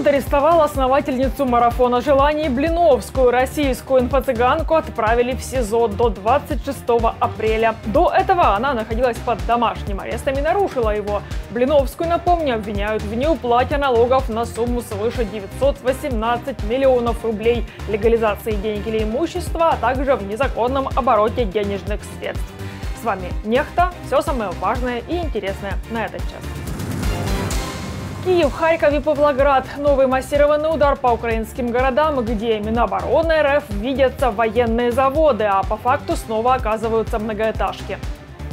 Суд арестовал основательницу марафона желаний Блиновскую. Российскую инфо-цыганку отправили в СИЗО до 26 апреля. До этого она находилась под домашним арестом и нарушила его. Блиновскую, напомню, обвиняют в неуплате налогов на сумму свыше 918 миллионов рублей, легализации денег или имущества, а также в незаконном обороте денежных средств. С вами Нехта. Все самое важное и интересное на этот час. Киев, Харьков и Павлоград. Новый массированный удар по украинским городам, где Минобороны РФ видятся военные заводы, а по факту снова оказываются многоэтажки.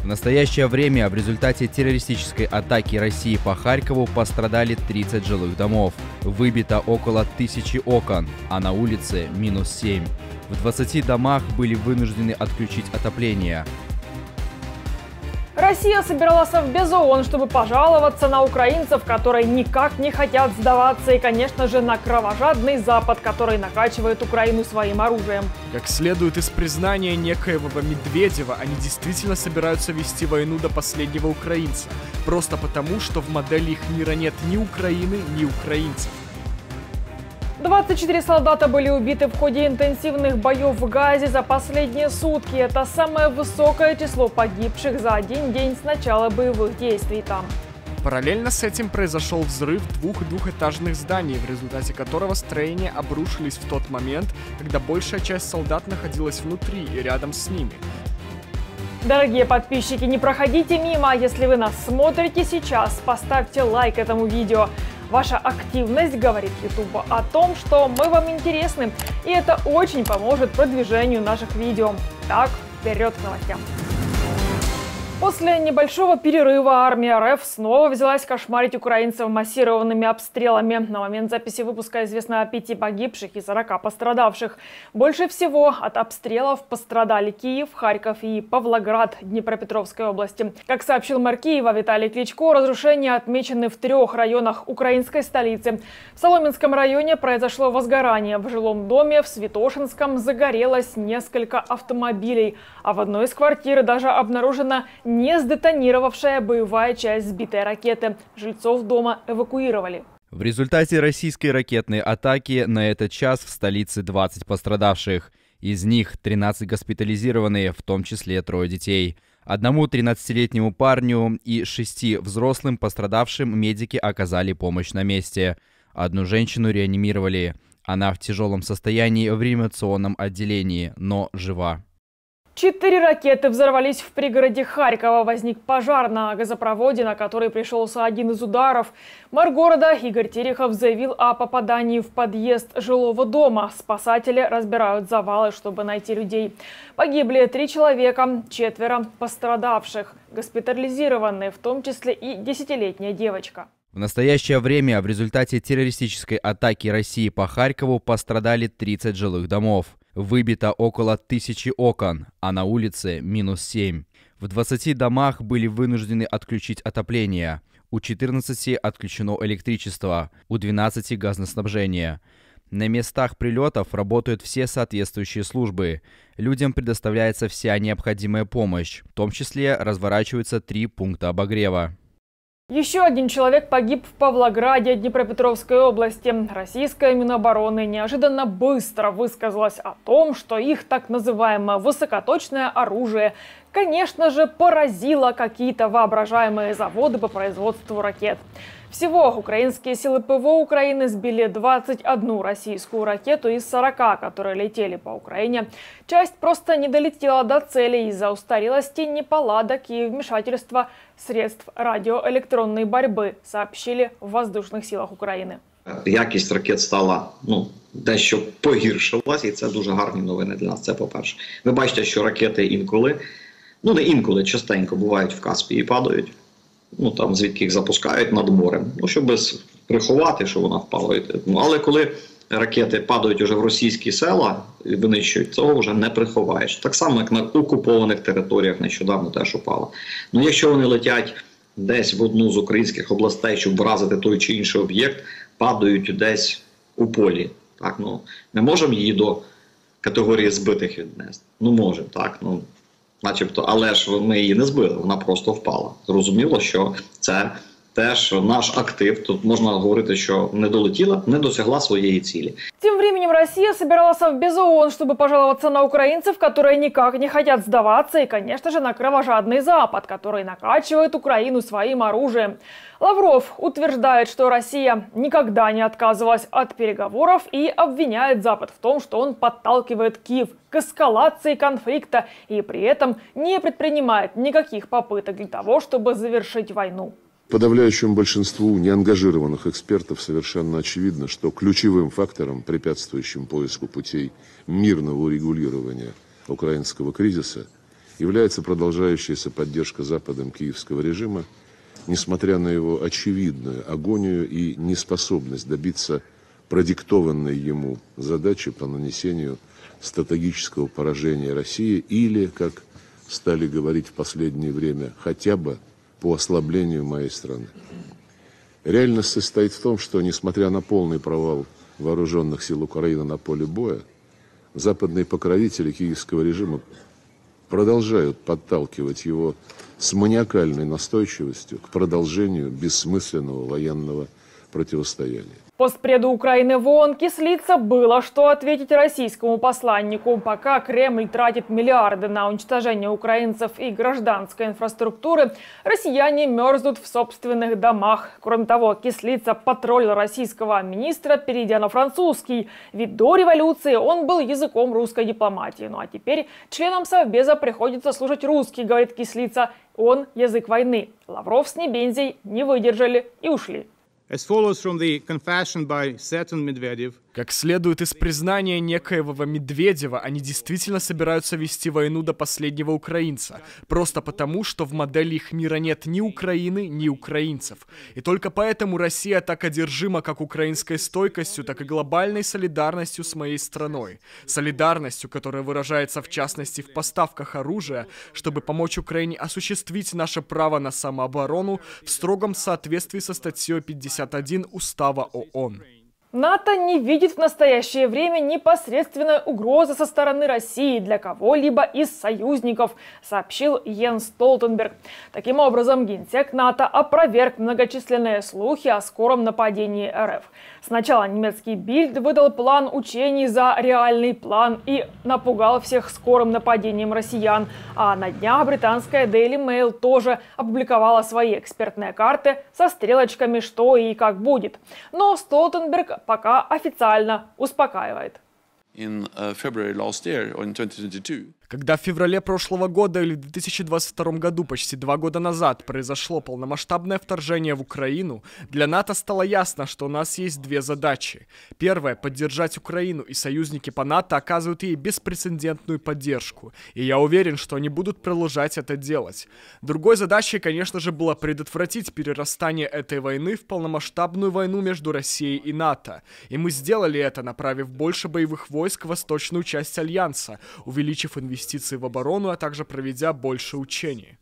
В настоящее время в результате террористической атаки России по Харькову пострадали 30 жилых домов. Выбито около 1000 окон, а на улице -7. В 20 домах были вынуждены отключить отопление. Россия собирала Совбез ООН, чтобы пожаловаться на украинцев, которые никак не хотят сдаваться, и, конечно же, на кровожадный Запад, который накачивает Украину своим оружием. Как следует из признания некоего Медведева, они действительно собираются вести войну до последнего украинца. Просто потому, что в модели их мира нет ни Украины, ни украинцев. 24 солдата были убиты в ходе интенсивных боев в Газе за последние сутки. Это самое высокое число погибших за один день с начала боевых действий там. Параллельно с этим произошел взрыв двух двухэтажных зданий, в результате которого строения обрушились в тот момент, когда большая часть солдат находилась внутри и рядом с ними. Дорогие подписчики, не проходите мимо. Если вы нас смотрите сейчас, поставьте лайк этому видео. Ваша активность говорит YouTube о том, что мы вам интересны, и это очень поможет продвижению наших видео. Так, вперед к новостям. После небольшого перерыва армия РФ снова взялась кошмарить украинцев массированными обстрелами. На момент записи выпуска известно о 5 погибших и 40 пострадавших. Больше всего от обстрелов пострадали Киев, Харьков и Павлоград Днепропетровской области. Как сообщил мэр Киева Виталий Кличко, разрушения отмечены в 3 районах украинской столицы. В Соломенском районе произошло возгорание. В жилом доме в Святошинском загорелось несколько автомобилей, а в одной из квартир даже обнаружена не сдетонировавшая боевая часть сбитой ракеты. Жильцов дома эвакуировали. В результате российской ракетной атаки на этот час в столице 20 пострадавших. Из них 13 госпитализированные, в том числе 3 детей. Одному 13-летнему парню и 6 взрослым пострадавшим медики оказали помощь на месте. Одну женщину реанимировали. Она в тяжелом состоянии в реанимационном отделении, но жива. 4 ракеты взорвались в пригороде Харькова. Возник пожар на газопроводе, на который пришелся один из ударов. Мэр города Игорь Терехов заявил о попадании в подъезд жилого дома. Спасатели разбирают завалы, чтобы найти людей. Погибли 3 человека, 4 пострадавших, госпитализированные, в том числе и 10-летняя девочка. В настоящее время в результате террористической атаки России по Харькову пострадали 30 жилых домов. Выбито около 1000 окон, а на улице -7. В 20 домах были вынуждены отключить отопление. У 14 отключено электричество, у 12 газоснабжение. На местах прилетов работают все соответствующие службы. Людям предоставляется вся необходимая помощь, в том числе разворачиваются 3 пункта обогрева. Еще один человек погиб в Павлограде Днепропетровской области. Российская Минобороны неожиданно быстро высказалась о том, что их так называемое высокоточное оружие, конечно же, поразило какие-то воображаемые заводы по производству ракет. Всего украинские силы ПВО Украины сбили 21 российскую ракету из 40, которые летели по Украине. Часть просто не долетела до цели из-за устарелости, неполадок и вмешательства средств радиоэлектронной борьби, сообщили в воздушных силах України. Якість ракет стала, дещо погіршилась, і це дуже гарні новини для нас, це по-перше. Ви бачите, що ракети інколи, не інколи, частенько бувають в Каспії і падають. Там звідки їх запускають над морем, щоб приховати, що вона впала. Але коли ракети падають уже в російські села і винищують, цього вже не приховаєш. Так само, як на окупованих територіях нещодавно теж упало. Якщо вони летять десь в одну з українських областей, щоб вразити той чи інший об'єкт, падають десь у полі. Так, не можемо її до категорії збитих віднести. Можемо, так, начебто, але ж ми її не збили, вона просто впала. Зрозуміло, що це теж наш актив, тут можна говорити, що не долетіла, не досягла своєї цілі. Тем временем Россия собирала Совбез ООН, чтобы пожаловаться на украинцев, которые никак не хотят сдаваться, и, конечно же, на кровожадный Запад, который накачивает Украину своим оружием. Лавров утверждает, что Россия никогда не отказывалась от переговоров и обвиняет Запад в том, что он подталкивает Киев к эскалации конфликта и при этом не предпринимает никаких попыток для того, чтобы завершить войну. Подавляющему большинству неангажированных экспертов совершенно очевидно, что ключевым фактором, препятствующим поиску путей мирного урегулирования украинского кризиса, является продолжающаяся поддержка Западом киевского режима, несмотря на его очевидную агонию и неспособность добиться продиктованной ему задачи по нанесению стратегического поражения России или, как стали говорить в последнее время, хотя бы по ослаблению моей страны. Реальность состоит в том, что, несмотря на полный провал вооруженных сил Украины на поле боя, западные покровители киевского режима продолжают подталкивать его с маниакальной настойчивостью к продолжению бессмысленного военного противостояния. Постпреду Украины в ООН Кислица было что ответить российскому посланнику. Пока Кремль тратит миллиарды на уничтожение украинцев и гражданской инфраструктуры, россияне мерзнут в собственных домах. Кроме того, Кислица потроллил российского министра, перейдя на французский. Ведь до революции он был языком русской дипломатии. Ну а теперь членам Совбеза приходится слушать русский, говорит Кислица. Он язык войны. Лавров с Небензей не выдержали и ушли. As follows from the confession by Satan Medvedev. Как следует из признания некоего Медведева, они действительно собираются вести войну до последнего украинца. Просто потому, что в модели их мира нет ни Украины, ни украинцев. И только поэтому Россия так одержима как украинской стойкостью, так и глобальной солидарностью с моей страной. Солидарностью, которая выражается в частности в поставках оружия, чтобы помочь Украине осуществить наше право на самооборону в строгом соответствии со статьей 51 Устава ООН. НАТО не видит в настоящее время непосредственной угрозы со стороны России для кого-либо из союзников, сообщил Йенс Столтенберг. Таким образом, генсек НАТО опроверг многочисленные слухи о скором нападении РФ. Сначала немецкий Бильд выдал план учений за реальный план и напугал всех скорым нападением россиян. А на днях британская Daily Mail тоже опубликовала свои экспертные карты со стрелочками, что и как будет. Но Столтенберг пока официально успокаивает. Когда в феврале прошлого года или в 2022 году, почти 2 года назад, произошло полномасштабное вторжение в Украину, для НАТО стало ясно, что у нас есть две задачи. Первая – поддержать Украину, и союзники по НАТО оказывают ей беспрецедентную поддержку. И я уверен, что они будут продолжать это делать. Другой задачей, конечно же, было предотвратить перерастание этой войны в полномасштабную войну между Россией и НАТО. И мы сделали это, направив больше боевых войск в восточную часть Альянса, увеличив инвестиции в оборону, а также проведя больше учений.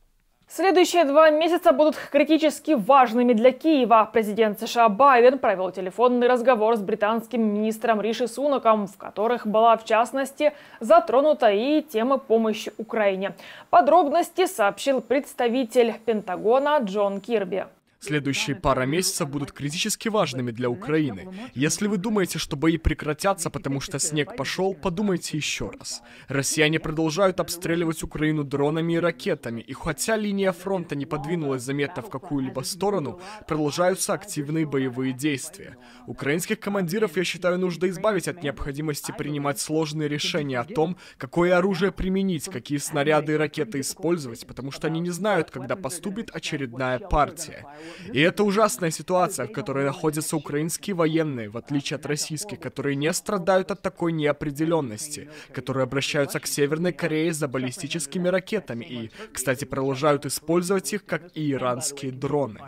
Следующие 2 месяца будут критически важными для Киева. Президент США Байден провел телефонный разговор с британским министром Риши Сунаком, в которых была, в частности, затронута и тема помощи Украине. Подробности сообщил представитель Пентагона Джон Кирби. Следующие пара месяцев будут критически важными для Украины. Если вы думаете, что бои прекратятся, потому что снег пошел, подумайте еще раз. Россияне продолжают обстреливать Украину дронами и ракетами, и хотя линия фронта не подвинулась заметно в какую-либо сторону, продолжаются активные боевые действия. Украинских командиров, я считаю, нужно избавить от необходимости принимать сложные решения о том, какое оружие применить, какие снаряды и ракеты использовать, потому что они не знают, когда поступит очередная партия. И это ужасная ситуация, в которой находятся украинские военные, в отличие от российских, которые не страдают от такой неопределенности, которые обращаются к Северной Корее за баллистическими ракетами и, кстати, продолжают использовать их, как и иранские дроны.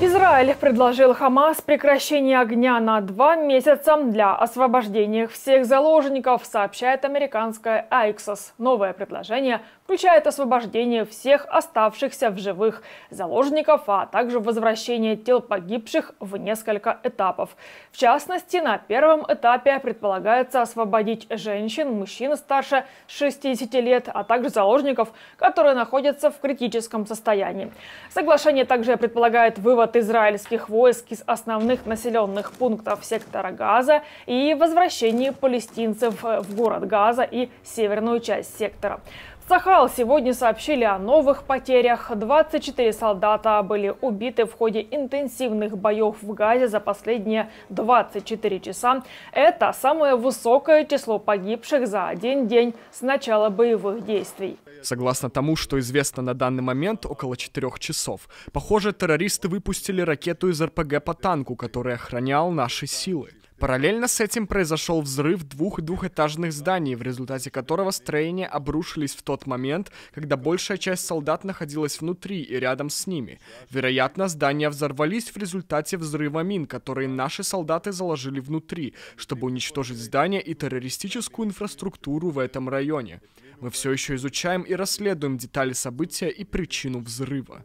Израиль предложил Хамас прекращение огня на 2 месяца для освобождения всех заложников, сообщает американская Axios. Новое предложение включает освобождение всех оставшихся в живых заложников, а также возвращение тел погибших в несколько этапов. В частности, на первом этапе предполагается освободить женщин, мужчин старше 60 лет, а также заложников, которые находятся в критическом состоянии. Соглашение также предполагает вывод израильских войск из основных населенных пунктов сектора Газа и возвращение палестинцев в город Газа и северную часть сектора. Сахал сегодня сообщили о новых потерях. 24 солдата были убиты в ходе интенсивных боев в Газе за последние 24 часа. Это самое высокое число погибших за один день с начала боевых действий. Согласно тому, что известно на данный момент, около 4 часов. Похоже, террористы выпустили ракету из РПГ по танку, который охранял наши силы. Параллельно с этим произошел взрыв 2 двухэтажных зданий, в результате которого строения обрушились в тот момент, когда большая часть солдат находилась внутри и рядом с ними. Вероятно, здания взорвались в результате взрыва мин, которые наши солдаты заложили внутри, чтобы уничтожить здания и террористическую инфраструктуру в этом районе. Мы все еще изучаем и расследуем детали события и причину взрыва.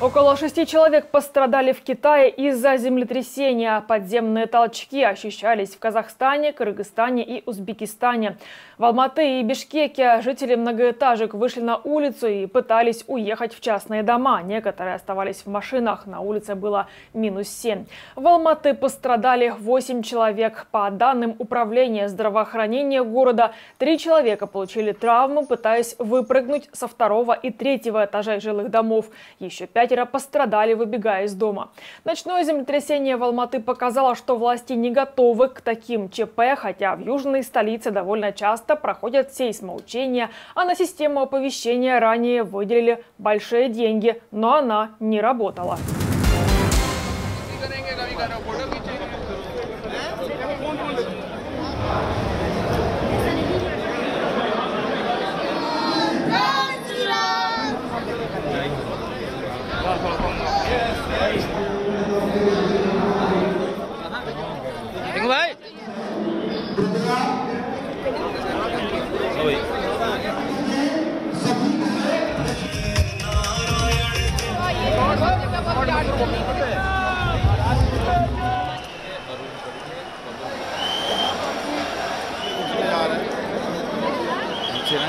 Около 6 человек пострадали в Китае из-за землетрясения. Подземные толчки ощущались в Казахстане, Кыргызстане и Узбекистане. В Алматы и Бишкеке жители многоэтажек вышли на улицу и пытались уехать в частные дома. Некоторые оставались в машинах. На улице было -7. В Алматы пострадали 8 человек. По данным Управления здравоохранения города, 3 человека получили травмы, пытаясь выпрыгнуть со 2-го и 3-го этажей жилых домов. Еще 5 пострадали, выбегая из дома. Ночное землетрясение в Алматы показало, что власти не готовы к таким ЧП, хотя в южной столице довольно часто проходят сейсмоучения, а на систему оповещения ранее выделили большие деньги, но она не работала.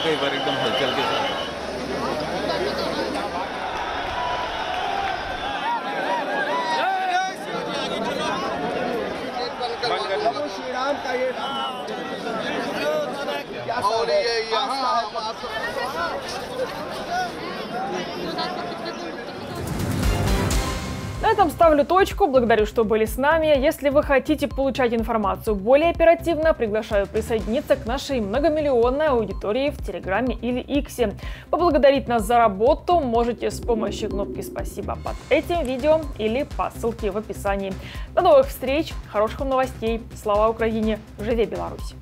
कई बार एकदम हलचल के साथ На этом ставлю точку. Благодарю, что были с нами. Если вы хотите получать информацию более оперативно, приглашаю присоединиться к нашей многомиллионной аудитории в Телеграме или Иксе. Поблагодарить нас за работу можете с помощью кнопки «Спасибо» под этим видео или по ссылке в описании. До новых встреч, хороших новостей. Слава Украине! Живе Беларусь!